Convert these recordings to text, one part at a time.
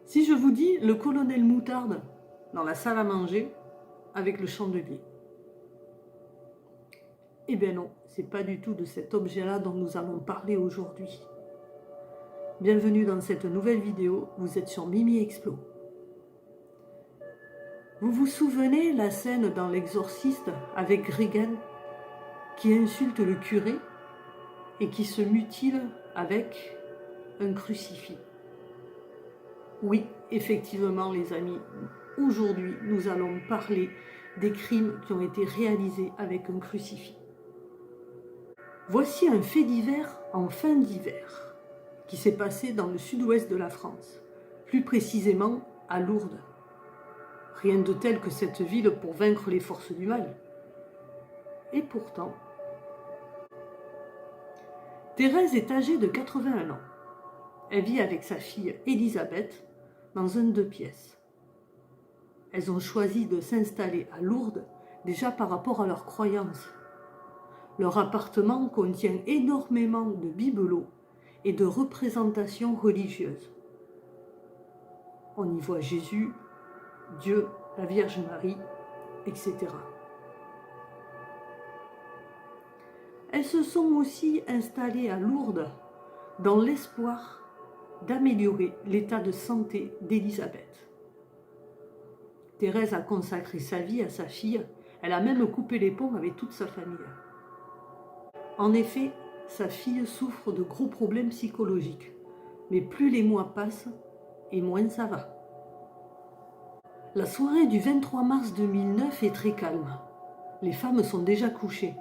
Si je vous dis le colonel Moutarde dans la salle à manger avec le chandelier, eh bien non, c'est pas du tout de cet objet-là dont nous allons parler aujourd'hui. Bienvenue dans cette nouvelle vidéo, vous êtes sur Mimi Explo. Vous vous souvenez la scène dans L'Exorciste avec Regan qui insulte le curé et qui se mutile avec un crucifix? Oui, effectivement les amis, aujourd'hui nous allons parler des crimes qui ont été réalisés avec un crucifix. Voici un fait divers en fin d'hiver qui s'est passé dans le sud-ouest de la France, plus précisément à Lourdes. Rien de tel que cette ville pour vaincre les forces du mal. Et pourtant, Thérèse est âgée de 81 ans. Elle vit avec sa fille Elisabeth dans un 2 pièces. Elles ont choisi de s'installer à Lourdes déjà par rapport à leurs croyances. Leur appartement contient énormément de bibelots et de représentations religieuses. On y voit Jésus, Dieu, la Vierge Marie, etc. Elles se sont aussi installées à Lourdes dans l'espoir d'améliorer l'état de santé d'Elisabeth. Thérèse a consacré sa vie à sa fille, elle a même coupé les ponts avec toute sa famille. En effet, sa fille souffre de gros problèmes psychologiques, mais plus les mois passent, et moins ça va. La soirée du 23 mars 2009 est très calme. Les femmes sont déjà couchées.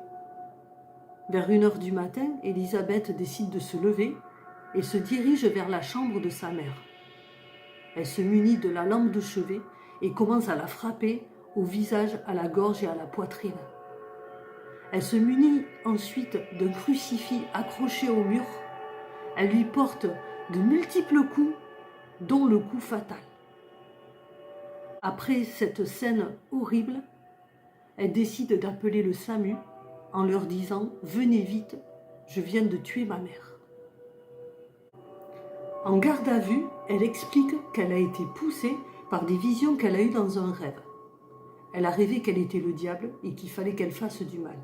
Vers 1h du matin, Elisabeth décide de se lever et se dirige vers la chambre de sa mère. Elle se munit de la lampe de chevet et commence à la frapper au visage, à la gorge et à la poitrine. Elle se munit ensuite d'un crucifix accroché au mur. Elle lui porte de multiples coups, dont le coup fatal. Après cette scène horrible, elle décide d'appeler le SAMU en leur disant « Venez vite, je viens de tuer ma mère ». En garde à vue, elle explique qu'elle a été poussée par des visions qu'elle a eues dans un rêve. Elle a rêvé qu'elle était le diable et qu'il fallait qu'elle fasse du mal.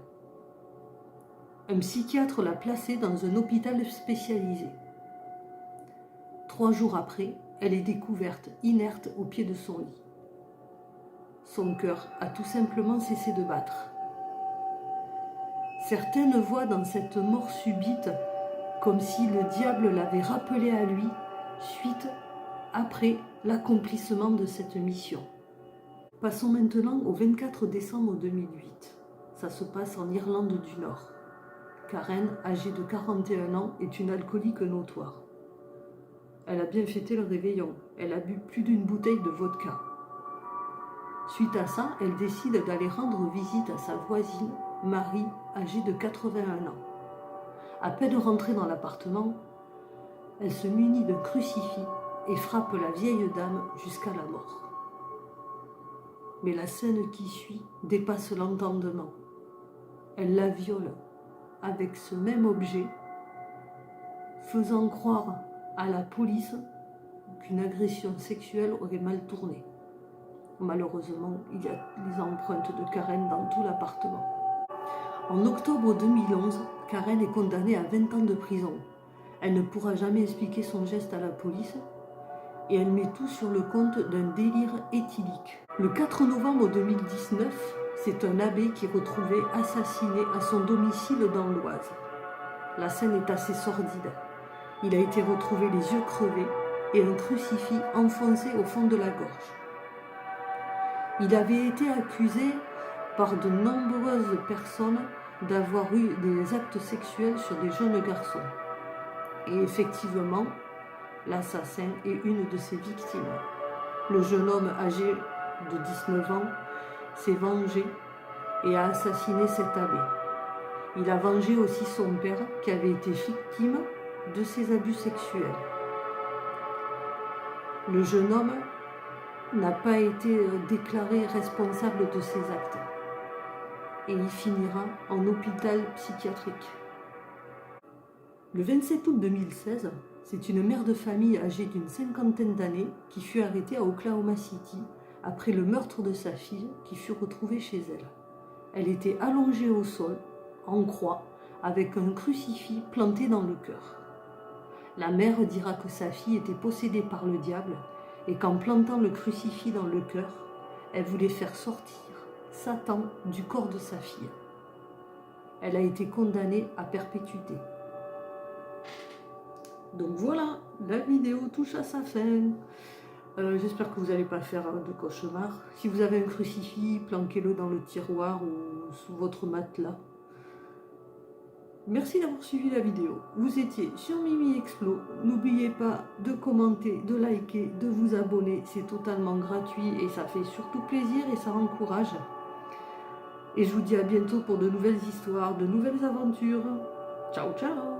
Un psychiatre l'a placée dans un hôpital spécialisé. 3 jours après, elle est découverte inerte au pied de son lit. Son cœur a tout simplement cessé de battre. Certaines voient dans cette mort subite comme si le diable l'avait rappelée à lui suite après l'accomplissement de cette mission. Passons maintenant au 24 décembre 2008. Ça se passe en Irlande du Nord. Karen, âgée de 41 ans, est une alcoolique notoire. Elle a bien fêté le réveillon. Elle a bu plus d'une bouteille de vodka. Suite à ça, elle décide d'aller rendre visite à sa voisine, Marie, âgée de 81 ans. À peine rentrée dans l'appartement, elle se munit d'un crucifix et frappe la vieille dame jusqu'à la mort. Mais la scène qui suit dépasse l'entendement. Elle la viole avec ce même objet, faisant croire à la police qu'une agression sexuelle aurait mal tourné. Malheureusement, il y a les empreintes de Karen dans tout l'appartement. En octobre 2011, Karen est condamnée à 20 ans de prison. Elle ne pourra jamais expliquer son geste à la police et elle met tout sur le compte d'un délire éthylique. Le 4 novembre 2019, c'est un abbé qui est retrouvé assassiné à son domicile dans l'Oise. La scène est assez sordide. Il a été retrouvé les yeux crevés et un crucifix enfoncé au fond de la gorge. Il avait été accusé par de nombreuses personnes d'avoir eu des actes sexuels sur des jeunes garçons. Et effectivement, l'assassin est une de ses victimes. Le jeune homme âgé de 19 ans s'est vengé et a assassiné cet abbé. Il a vengé aussi son père qui avait été victime de ses abus sexuels. Le jeune homme n'a pas été déclaré responsable de ses actes et il finira en hôpital psychiatrique. Le 27 août 2016, C'est une mère de famille âgée d'une 50aine d'années qui fut arrêtée à Oklahoma City après le meurtre de sa fille qui fut retrouvée chez elle. Elle était allongée au sol, en croix, avec un crucifix planté dans le cœur. La mère dira que sa fille était possédée par le diable et qu'en plantant le crucifix dans le cœur, elle voulait faire sortir Satan du corps de sa fille. Elle a été condamnée à perpétuité. Donc voilà, la vidéo touche à sa fin. J'espère que vous n'allez pas faire de cauchemar. Si vous avez un crucifix, planquez-le dans le tiroir ou sous votre matelas. Merci d'avoir suivi la vidéo. Vous étiez sur Mimi Explo. N'oubliez pas de commenter, de liker, de vous abonner. C'est totalement gratuit et ça fait surtout plaisir et ça encourage. Et je vous dis à bientôt pour de nouvelles histoires, de nouvelles aventures. Ciao, ciao!